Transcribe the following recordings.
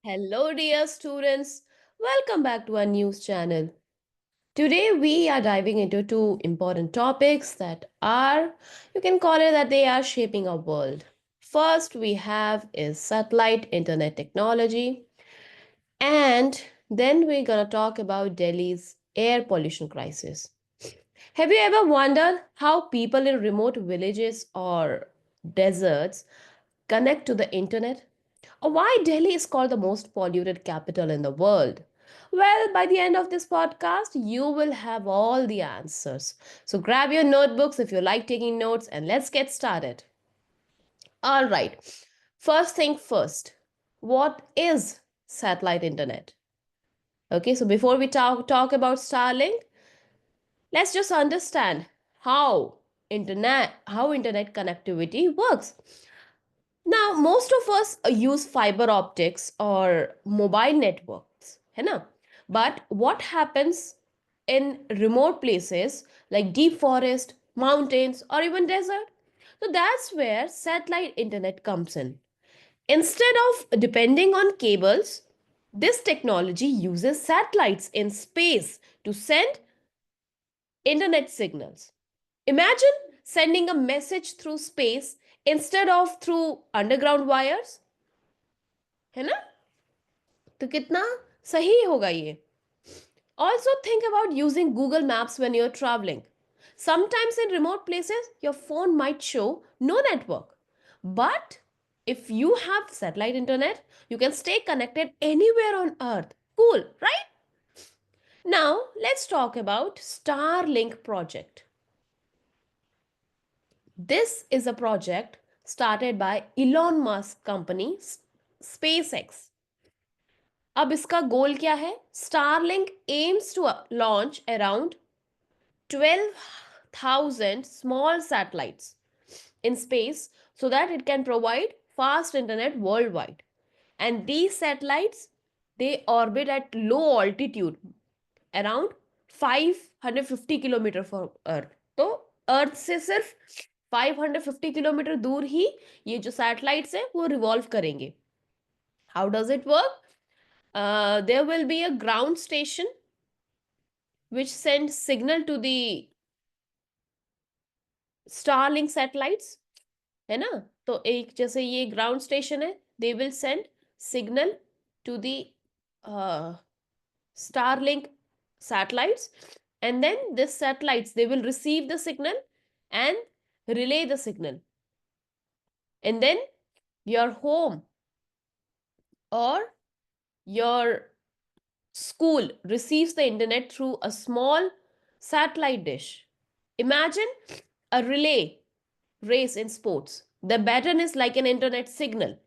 Hello, dear students. Welcome back to our news channel. Today, we are diving into two important topics that are, you can call it that they are shaping our world. First, we have is satellite internet technology, and then we're gonna talk about Delhi's air pollution crisis. Have you ever wondered how people in remote villages or deserts connect to the internet? Or why Delhi is called the most polluted capital in the world? Well, by the end of this podcast, you will have all the answers. So grab your notebooks if you like taking notes and let's get started. All right, first thing first, what is satellite internet? Okay, so before we talk about Starlink, let's just understand how internet connectivity works. Now, most of us use fiber optics or mobile networks, है ना? But what happens in remote places like deep forest, mountains, or even desert? So that's where satellite internet comes in. Instead of depending on cables, this technology uses satellites in space to send internet signals. Imagine sending a message through space instead of through underground wires, है ना? तो कितना सही होगा ये? Also think about using Google Maps when you're traveling. Sometimes in remote places, your phone might show no network. But if you have satellite internet, you can stay connected anywhere on earth. Cool, right? Now, let's talk about Starlink project. This is a project started by Elon Musk company SpaceX. अब इसका गोल क्या है? Starlink aims to launch around 12,000 small satellites in space so that it can provide fast internet worldwide. And these satellites, they orbit at low altitude around 550 kilometre from Earth. तो अर्थ से सिर्फ 550 kilometre दूर ही ये जो सैटेलाइट्स है वो revolve करेंगे. How does it work? There will be a ground station which sends signal to the Starlink satellites, है ना? तो एक जैसे ये ग्राउंड स्टेशन है, they will send signal to the Starlink satellites, and then this satellites they will receive the signal and relay the signal, and then your home or your school receives the internet through a small satellite dish. Imagine a relay race in sports. The baton is like an internet signal.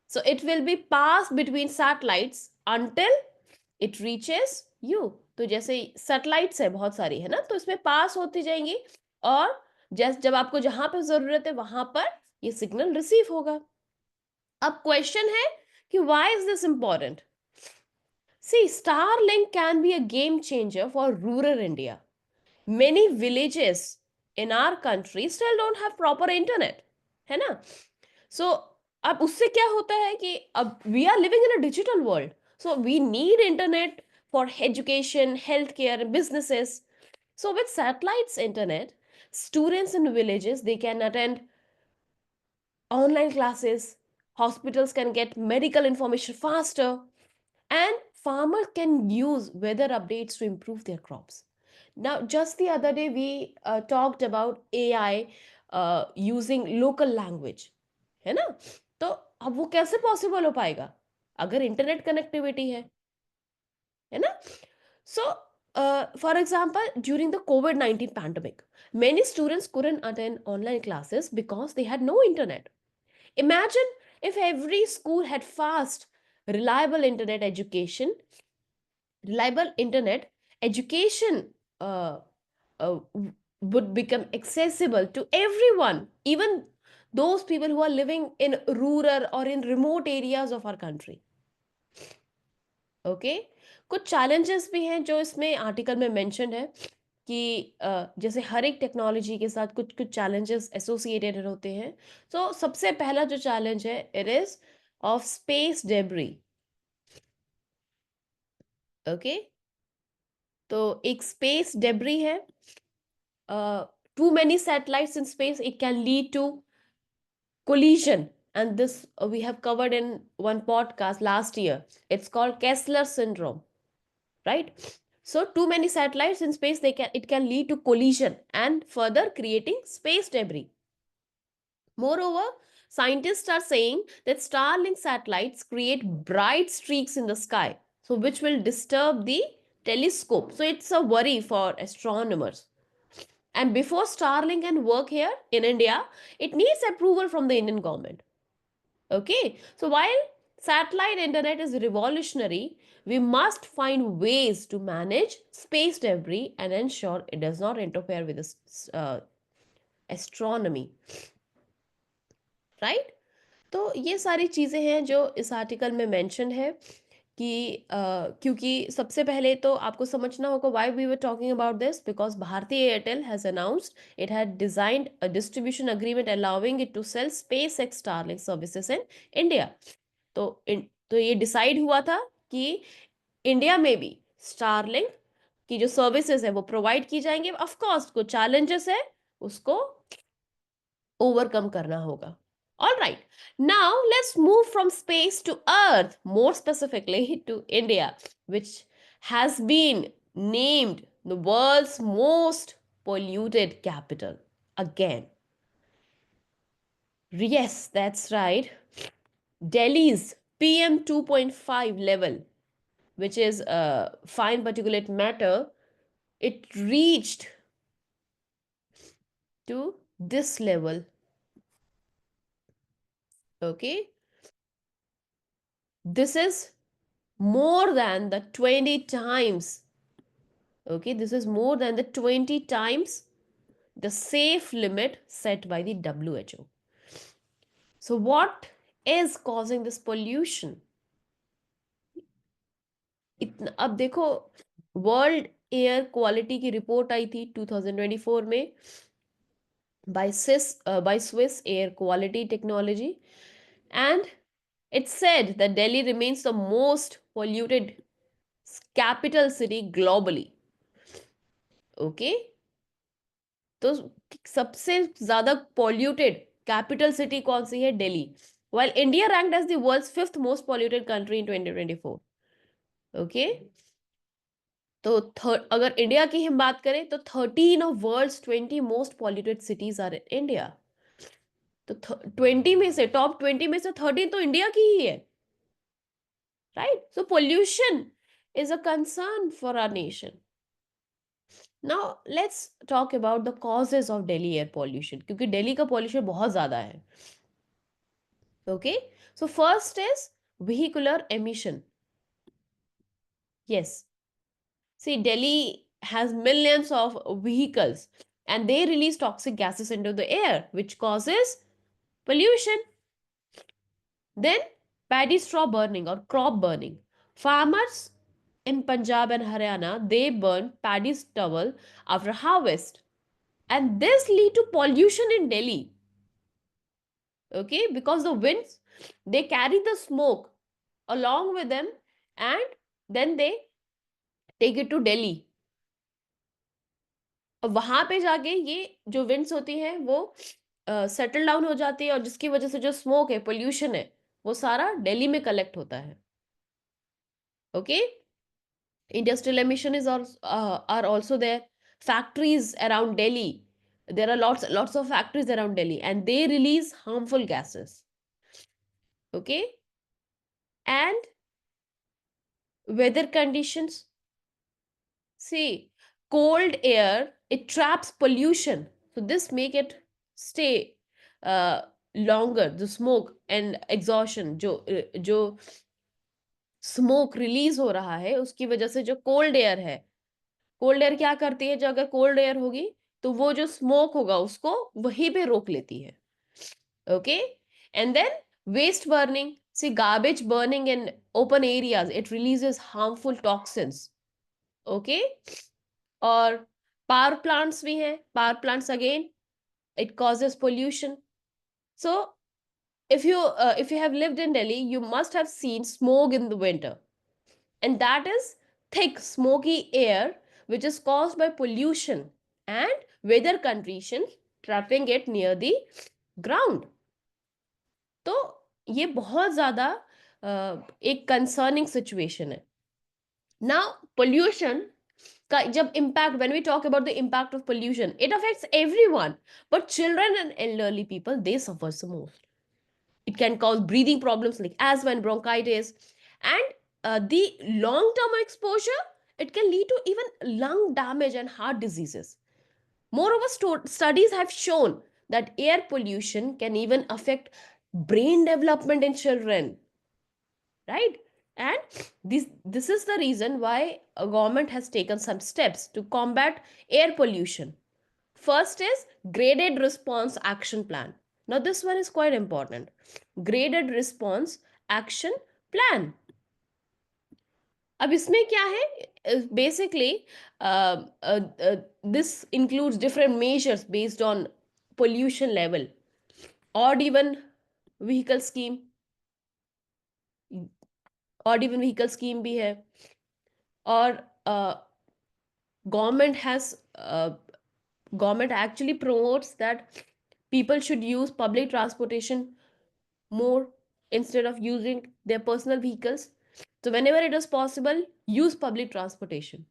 So it will be passed between satellites until it reaches you. तो जैसे satellites है बहुत सारी है ना, तो इसमें पास होती जाएंगी और जब आपको जहां पर जरूरत है वहां पर ये सिग्नल रिसीव होगा. अब क्वेश्चन है कि why is this important? See, Starlink can be a game changer for rural India. Many villages in our country still don't have proper internet, है ना? So, अब उससे क्या होता है कि अब we are living in a digital world. So, we need internet for education, healthcare, and businesses. So, with satellites internet, students in villages they can attend online classes, hospitals can get medical information faster, and farmers can use weather updates to improve their crops. Now, just the other day, we talked about AI using local language, है ना? तो अब वो कैसे possible हो पाएगा अगर internet connectivity है ना? So, for example, during the COVID-19 pandemic, many students couldn't attend online classes because they had no internet. Imagine if every school had fast, reliable internet education, reliable internet education would become accessible to everyone, even those people who are living in rural or in remote areas of our country. Okay. कुछ challenges भी हैं जो इसमें article में mention है कि जैसे हर एक टेक्नोलॉजी के साथ कुछ कुछ चैलेंजेस एसोसिएटेड होते हैं. तो सबसे पहला जो चैलेंज है it is of space debris. Okay, तो एक स्पेस डेब्री है. Too many satellites in space, it can lead to collision, and this we have covered in one podcast last year. It's called Kessler syndrome, right? So too many satellites in space, it can lead to collision and further creating space debris. Moreover, scientists are saying that Starlink satellites create bright streaks in the sky, so which will disturb the telescope. So it's a worry for astronomers. And before Starlink can work here in India, it needs approval from the Indian government. Okay, so while satellite internet is revolutionary, we must find ways to manage space debris and ensure it does not interfere with the astronomy, right? तो ये सारी चीज़ें हैं जो इस article में mention है कि क्योंकि सबसे पहले तो आपको समझना होगा why we were talking about this, because Bharti Airtel has announced it had designed a distribution agreement allowing it to sell SpaceX Starlink services in India. तो ये डिसाइड हुआ था कि इंडिया में भी स्टारलिंक की जो सर्विसेज है वो प्रोवाइड की जाएंगे. ऑफ कोर्स कुछ चैलेंजेस है, उसको ओवरकम करना होगा. All right, now let's move from space to Earth, more specifically to India, which has been named the world's most polluted capital again. Yes, that's right. Delhi's PM 2.5 level, which is fine particulate matter, it reached to this level. Okay, this is more than the 20 times. Okay, this is more than the 20 times the safe limit set by the WHO. So what is causing this pollution? अब देखो, world air quality की report आई थी 2024 में by Swiss Air Quality Technology, and it said that Delhi remains the most polluted capital city globally. Okay, तो सबसे ज्यादा polluted capital city कौन सी है? Delhi. while India ranked as the world's fifth most polluted country in 2024. Okay, तो अगर India की हम बात करें तो 13 of world's 20 most polluted cities are in India. तो 20 में से, टॉप 20 में से 13 तो इंडिया की ही है, right? So pollution is a concern for our nation. Now let's talk about the causes of Delhi air pollution, क्योंकि दिल्ली का पॉल्यूशन बहुत ज्यादा है. Okay, so first is vehicular emission. Yes, see, Delhi has millions of vehicles and they release toxic gases into the air, which causes pollution. Then paddy straw burning or crop burning. Farmers in Punjab and Haryana, they burn paddy stubble after harvest, and this lead to pollution in Delhi. Okay, because the winds, they carry the smoke along with them, and then they take it to Delhi. और वहां पे जाके ये जो winds होती हैं वो settle down हो जाती है, और जिसकी वजह से जो स्मोक है, पोल्यूशन है, वो सारा दिल्ली में कलेक्ट होता है. Okay, industrial emission is are also there. Factories around Delhi, there are lots of factories around Delhi and they release harmful gases. Okay, and weather conditions. See, cold air, it traps pollution. So this make it stay longer. The smoke and exhaustion, जो smoke release हो रहा है, उसकी वजह से जो cold air है, cold air क्या करती है, जो अगर कोल्ड एयर होगी तो वो जो स्मोक होगा उसको वहीं पे रोक लेती है. Okay, and then waste burning. See, garbage burning in open areas, it releases harmful toxins. Okay, और पावर प्लांट्स भी हैं. Power plants again, it causes pollution. So if you have lived in Delhi, you must have seen smoke in the winter, and that is thick, smoky air which is caused by pollution and weather conditions trapping it near the ground. तो ये बहुत ज़्यादा एक concerning situation है. Now pollution का जब impact, when we talk about the impact of pollution, it affects everyone, but children and elderly people, they suffer the most. It can cause breathing problems like asthma and bronchitis. And the long term exposure, it can lead to even lung damage and heart diseases. Moreover, studies have shown that air pollution can even affect brain development in children, right? And this is the reason why a government has taken some steps to combat air pollution. First is graded response action plan. Now this one is quite important. Graded response action plan. अब इसमें क्या है? Basically, this includes different measures based on pollution level. Odd even vehicle scheme, odd even vehicle scheme भी है. और government has government actually promotes that people should use public transportation more instead of using their personal vehicles. So whenever it is possible, use public transportation.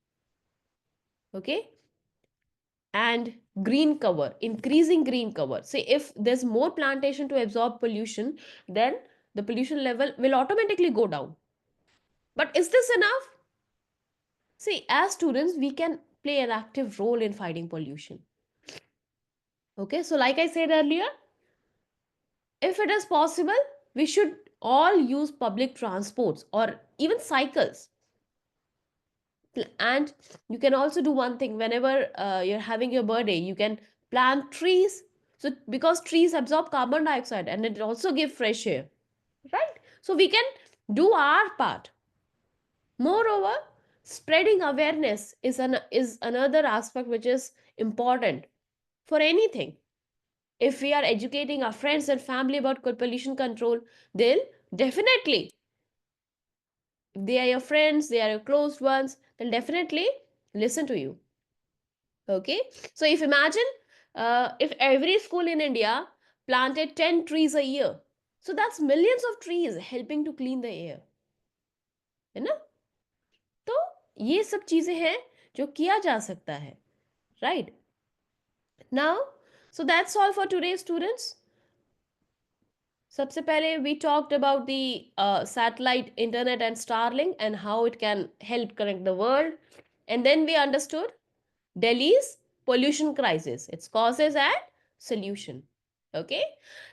Okay. And green cover, increasing green cover. Say if there's more plantation to absorb pollution, then the pollution level will automatically go down. But is this enough? See, as students, we can play an active role in fighting pollution. Okay, so like I said earlier, if it is possible, we should all use public transports or even cycles. And you can also do one thing: whenever you're having your birthday, you can plant trees. So because trees absorb carbon dioxide and it also give fresh air, right? So we can do our part. Moreover, spreading awareness is another aspect which is important for anything. If we are educating our friends and family about pollution control, they'll definitely, if they are your friends, they are your close ones, they'll definitely listen to you. Okay, so if imagine if every school in India planted 10 trees a year, so that's millions of trees helping to clean the air, है ना? तो ये सब चीजें हैं जो किया जा सकता है, right? Now, so that's all for today, students. सबसे पहले we talked about the satellite internet and Starlink and how it can help connect the world, and then we understood Delhi's pollution crisis, its causes and solution. Okay,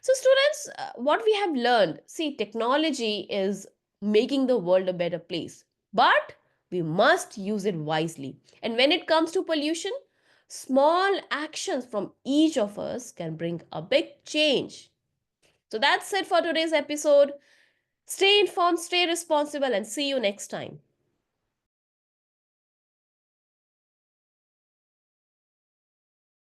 so students, what we have learned, see, technology is making the world a better place, but we must use it wisely. And when it comes to pollution, small actions from each of us can bring a big change. So that's it for today's episode. Stay informed, stay responsible, and see you next time.